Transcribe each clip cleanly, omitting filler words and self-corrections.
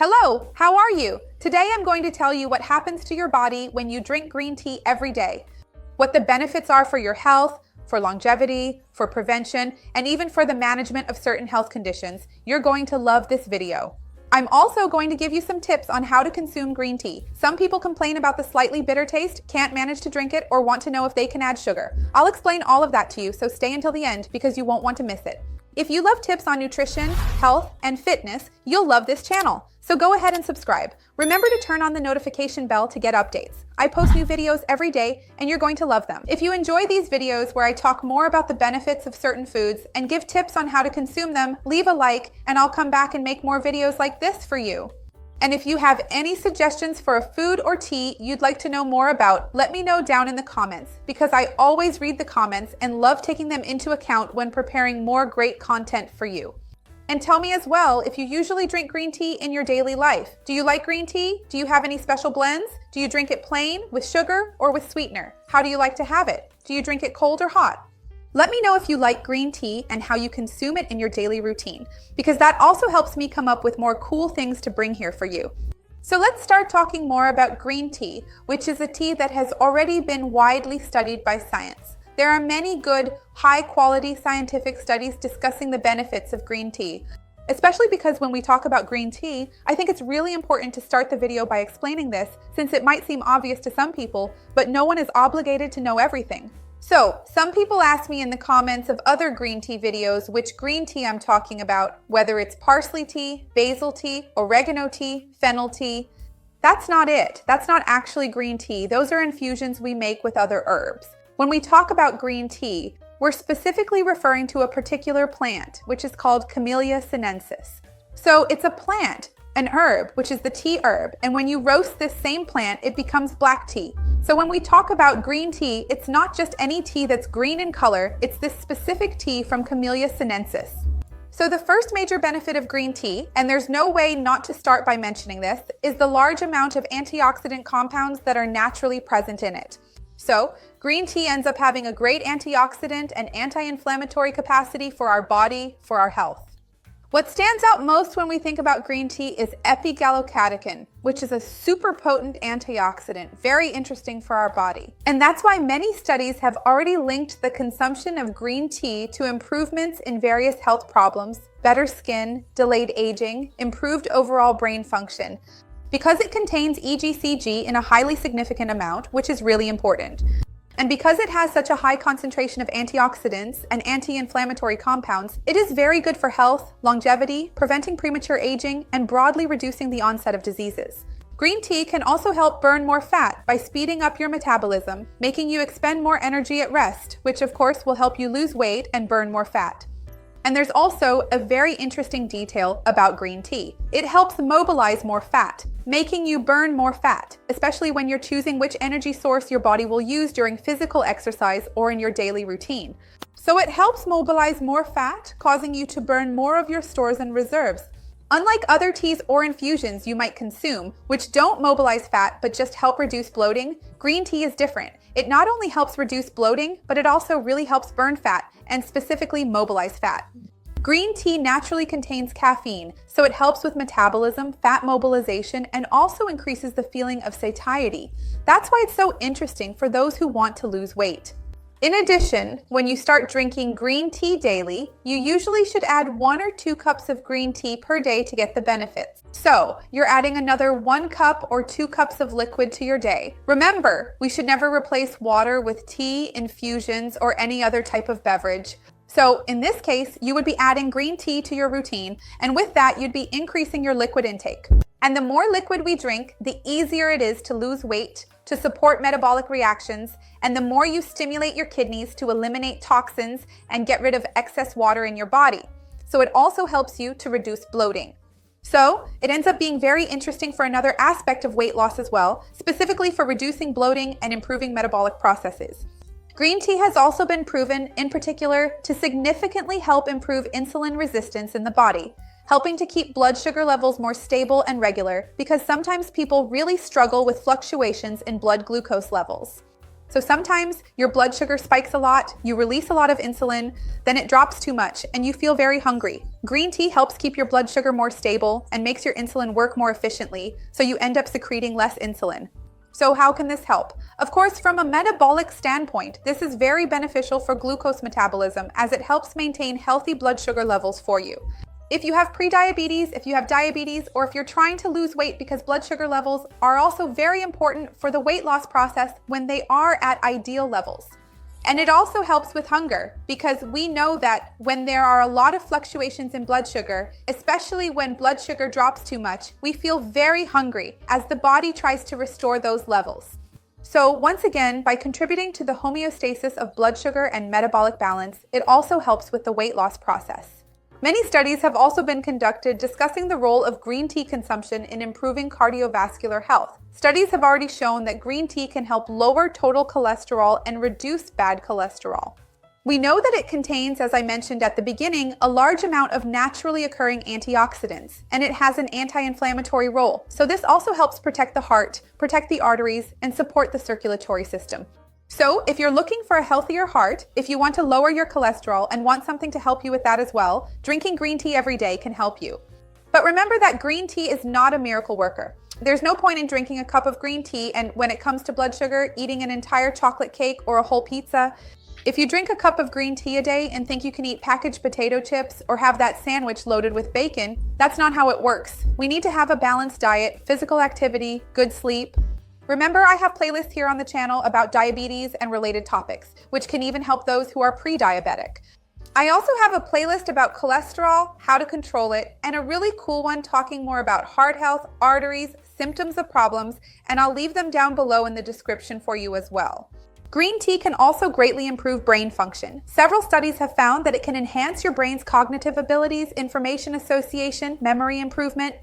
Hello, how are you? Today I'm going to tell you what happens to your body when you drink green tea every day, what the benefits are for your health, for longevity, for prevention, and even for the management of certain health conditions. You're going to love this video. I'm also going to give you some tips on how to consume green tea. Some people complain about the slightly bitter taste, can't manage to drink it, or want to know if they can add sugar. I'll explain all of that to you, so stay until the end because you won't want to miss it. If you love tips on nutrition, health, and fitness, you'll love this channel. So go ahead and subscribe. Remember to turn on the notification bell to get updates. I post new videos every day and you're going to love them. If you enjoy these videos where I talk more about the benefits of certain foods and give tips on how to consume them, leave a like and I'll come back and make more videos like this for you. And if you have any suggestions for a food or tea you'd like to know more about, let me know down in the comments because I always read the comments and love taking them into account when preparing more great content for you. And tell me as well if you usually drink green tea in your daily life. Do you like green tea? Do you have any special blends? Do you drink it plain, with sugar, or with sweetener? How do you like to have it? Do you drink it cold or hot? Let me know if you like green tea and how you consume it in your daily routine, because that also helps me come up with more cool things to bring here for you. So let's start talking more about green tea, which is a tea that has already been widely studied by science. There are many good, high-quality scientific studies discussing the benefits of green tea, especially because when we talk about green tea, I think it's really important to start the video by explaining this, since it might seem obvious to some people, but no one is obligated to know everything. So, some people ask me in the comments of other green tea videos which green tea I'm talking about, whether it's parsley tea, basil tea, oregano tea, fennel tea. That's not it. That's not actually green tea. Those are infusions we make with other herbs. When we talk about green tea, we're specifically referring to a particular plant, which is called Camellia sinensis. So it's a plant, an herb, which is the tea herb, and when you roast this same plant, it becomes black tea. So when we talk about green tea, it's not just any tea that's green in color, it's this specific tea from Camellia sinensis. So the first major benefit of green tea, and there's no way not to start by mentioning this, is the large amount of antioxidant compounds that are naturally present in it. So, green tea ends up having a great antioxidant and anti-inflammatory capacity for our body, for our health. What stands out most when we think about green tea is epigallocatechin, which is a super potent antioxidant, very interesting for our body. And that's why many studies have already linked the consumption of green tea to improvements in various health problems, better skin, delayed aging, improved overall brain function, because it contains EGCG in a highly significant amount, which is really important. And because it has such a high concentration of antioxidants and anti-inflammatory compounds, it is very good for health, longevity, preventing premature aging, and broadly reducing the onset of diseases. Green tea can also help burn more fat by speeding up your metabolism, making you expend more energy at rest, which of course will help you lose weight and burn more fat. And there's also a very interesting detail about green tea. It helps mobilize more fat, making you burn more fat, especially when you're choosing which energy source your body will use during physical exercise or in your daily routine. So it helps mobilize more fat, causing you to burn more of your stores and reserves. Unlike other teas or infusions you might consume, which don't mobilize fat but just help reduce bloating, green tea is different. It not only helps reduce bloating, but it also really helps burn fat and specifically mobilize fat. Green tea naturally contains caffeine, so it helps with metabolism, fat mobilization, and also increases the feeling of satiety. That's why it's so interesting for those who want to lose weight. In addition, when you start drinking green tea daily, you usually should add 1 or 2 cups of green tea per day to get the benefits. So, you're adding another 1 cup or 2 cups of liquid to your day. Remember, we should never replace water with tea, infusions, or any other type of beverage. So, in this case, you would be adding green tea to your routine, and with that, you'd be increasing your liquid intake. And the more liquid we drink, the easier it is to lose weight, to support metabolic reactions, and the more you stimulate your kidneys to eliminate toxins and get rid of excess water in your body. So it also helps you to reduce bloating. So it ends up being very interesting for another aspect of weight loss as well, specifically for reducing bloating and improving metabolic processes. Green tea has also been proven, in particular, to significantly help improve insulin resistance in the body, helping to keep blood sugar levels more stable and regular because sometimes people really struggle with fluctuations in blood glucose levels. So sometimes your blood sugar spikes a lot, you release a lot of insulin, then it drops too much and you feel very hungry. Green tea helps keep your blood sugar more stable and makes your insulin work more efficiently, so you end up secreting less insulin. So how can this help? Of course, from a metabolic standpoint, this is very beneficial for glucose metabolism as it helps maintain healthy blood sugar levels for you. If you have prediabetes, if you have diabetes, or if you're trying to lose weight, because blood sugar levels are also very important for the weight loss process when they are at ideal levels. And it also helps with hunger, because we know that when there are a lot of fluctuations in blood sugar, especially when blood sugar drops too much, we feel very hungry as the body tries to restore those levels. So once again, by contributing to the homeostasis of blood sugar and metabolic balance, it also helps with the weight loss process. Many studies have also been conducted discussing the role of green tea consumption in improving cardiovascular health. Studies have already shown that green tea can help lower total cholesterol and reduce bad cholesterol. We know that it contains, as I mentioned at the beginning, a large amount of naturally occurring antioxidants, and it has an anti-inflammatory role. So this also helps protect the heart, protect the arteries, and support the circulatory system. So if you're looking for a healthier heart, if you want to lower your cholesterol and want something to help you with that as well, drinking green tea every day can help you. But remember that green tea is not a miracle worker. There's no point in drinking a cup of green tea and when it comes to blood sugar, eating an entire chocolate cake or a whole pizza. If you drink a cup of green tea a day and think you can eat packaged potato chips or have that sandwich loaded with bacon, that's not how it works. We need to have a balanced diet, physical activity, good sleep. Remember, I have playlists here on the channel about diabetes and related topics, which can even help those who are pre-diabetic. I also have a playlist about cholesterol, how to control it, and a really cool one talking more about heart health, arteries, symptoms of problems, and I'll leave them down below in the description for you as well. Green tea can also greatly improve brain function. Several studies have found that it can enhance your brain's cognitive abilities, information association, memory improvement.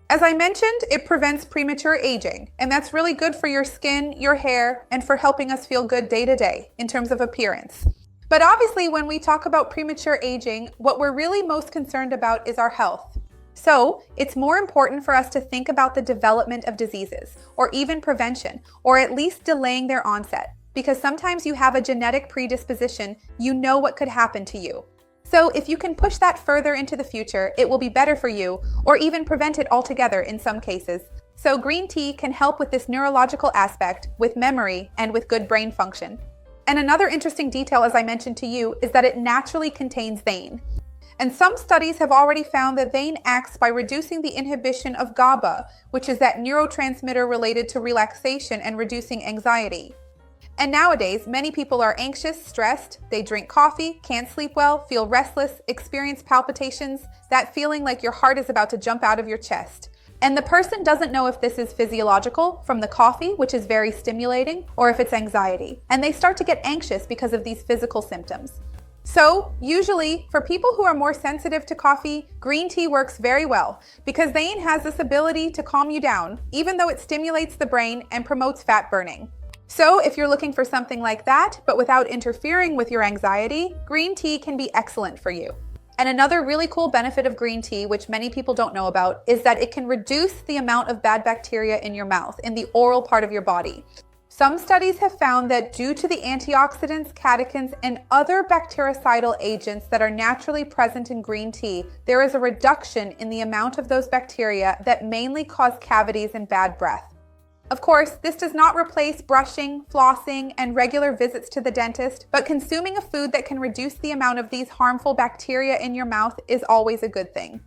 As I mentioned, it prevents premature aging, and that's really good for your skin, your hair, and for helping us feel good day to day in terms of appearance. But obviously, when we talk about premature aging, what we're really most concerned about is our health. So it's more important for us to think about the development of diseases, or even prevention, or at least delaying their onset, because sometimes you have a genetic predisposition, you know what could happen to you. So if you can push that further into the future, it will be better for you, or even prevent it altogether in some cases. So green tea can help with this neurological aspect, with memory, and with good brain function. And another interesting detail, as I mentioned to you, is that it naturally contains thein. And some studies have already found that thein acts by reducing the inhibition of GABA, which is that neurotransmitter related to relaxation and reducing anxiety. And nowadays, many people are anxious, stressed, they drink coffee, can't sleep well, feel restless, experience palpitations, that feeling like your heart is about to jump out of your chest. And the person doesn't know if this is physiological from the coffee, which is very stimulating, or if it's anxiety. And they start to get anxious because of these physical symptoms. So usually, for people who are more sensitive to coffee, green tea works very well because thein has this ability to calm you down, even though it stimulates the brain and promotes fat burning. So if you're looking for something like that, but without interfering with your anxiety, green tea can be excellent for you. And another really cool benefit of green tea, which many people don't know about, is that it can reduce the amount of bad bacteria in your mouth, in the oral part of your body. Some studies have found that due to the antioxidants, catechins, and other bactericidal agents that are naturally present in green tea, there is a reduction in the amount of those bacteria that mainly cause cavities and bad breath. Of course, this does not replace brushing, flossing, and regular visits to the dentist, but consuming a food that can reduce the amount of these harmful bacteria in your mouth is always a good thing.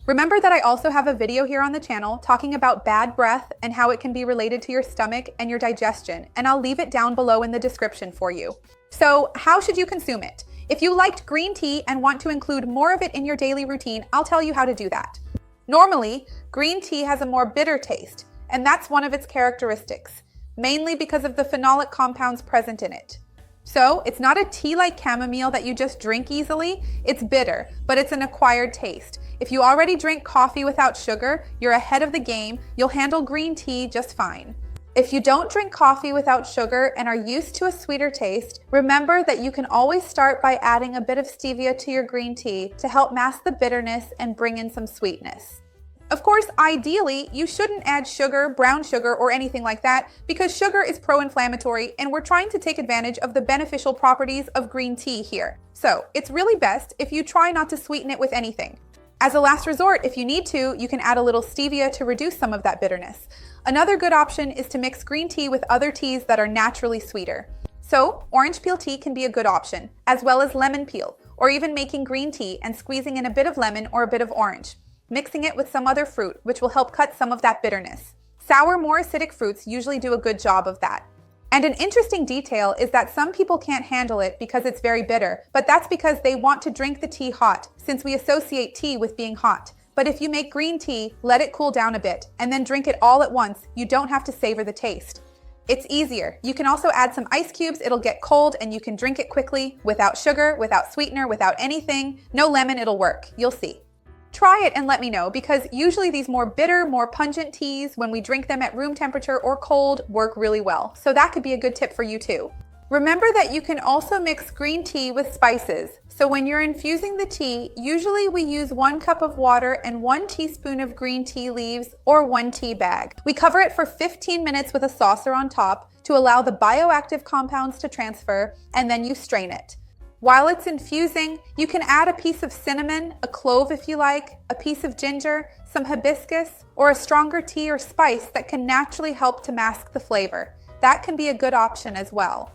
Remember that I also have a video here on the channel talking about bad breath and how it can be related to your stomach and your digestion, and I'll leave it down below in the description for you. So, how should you consume it? If you liked green tea and want to include more of it in your daily routine, I'll tell you how to do that. Normally, green tea has a more bitter taste, and that's one of its characteristics, mainly because of the phenolic compounds present in it. So it's not a tea like chamomile that you just drink easily. It's bitter, but it's an acquired taste. If you already drink coffee without sugar, you're ahead of the game. You'll handle green tea just fine. If you don't drink coffee without sugar and are used to a sweeter taste, remember that you can always start by adding a bit of stevia to your green tea to help mask the bitterness and bring in some sweetness. Of course, ideally, you shouldn't add sugar, brown sugar, or anything like that because sugar is pro-inflammatory and we're trying to take advantage of the beneficial properties of green tea here. So it's really best if you try not to sweeten it with anything. As a last resort, if you need to, you can add a little stevia to reduce some of that bitterness. Another good option is to mix green tea with other teas that are naturally sweeter. So orange peel tea can be a good option, as well as lemon peel, or even making green tea and squeezing in a bit of lemon or a bit of orange, mixing it with some other fruit, which will help cut some of that bitterness. Sour, more acidic fruits usually do a good job of that. And an interesting detail is that some people can't handle it because it's very bitter, but that's because they want to drink the tea hot, since we associate tea with being hot. But if you make green tea, let it cool down a bit, and then drink it all at once. You don't have to savor the taste. It's easier. You can also add some ice cubes, it'll get cold, and you can drink it quickly, without sugar, without sweetener, without anything. No lemon, it'll work. You'll see. Try it and let me know, because usually these more bitter, more pungent teas, when we drink them at room temperature or cold, work really well. So that could be a good tip for you too. Remember that you can also mix green tea with spices. So when you're infusing the tea, usually we use 1 cup of water and 1 teaspoon of green tea leaves or 1 tea bag. We cover it for 15 minutes with a saucer on top to allow the bioactive compounds to transfer, and then you strain it. While it's infusing, you can add a piece of cinnamon, a clove if you like, a piece of ginger, some hibiscus, or a stronger tea or spice that can naturally help to mask the flavor. That can be a good option as well.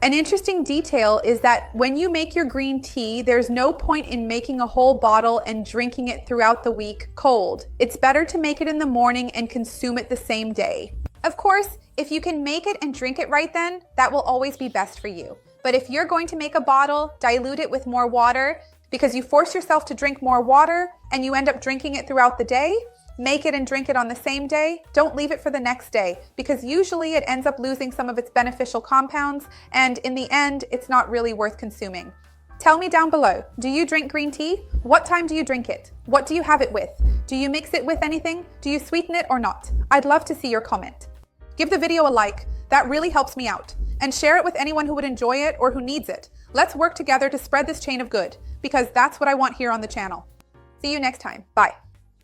An interesting detail is that when you make your green tea, there's no point in making a whole bottle and drinking it throughout the week cold. It's better to make it in the morning and consume it the same day. Of course, if you can make it and drink it right then, that will always be best for you. But if you're going to make a bottle, dilute it with more water because you force yourself to drink more water and you end up drinking it throughout the day, make it and drink it on the same day. Don't leave it for the next day because usually it ends up losing some of its beneficial compounds, and in the end, it's not really worth consuming. Tell me down below, do you drink green tea? What time do you drink it? What do you have it with? Do you mix it with anything? Do you sweeten it or not? I'd love to see your comment. Give the video a like. That really helps me out. And share it with anyone who would enjoy it or who needs it. Let's work together to spread this chain of good, because that's what I want here on the channel. See you next time. Bye.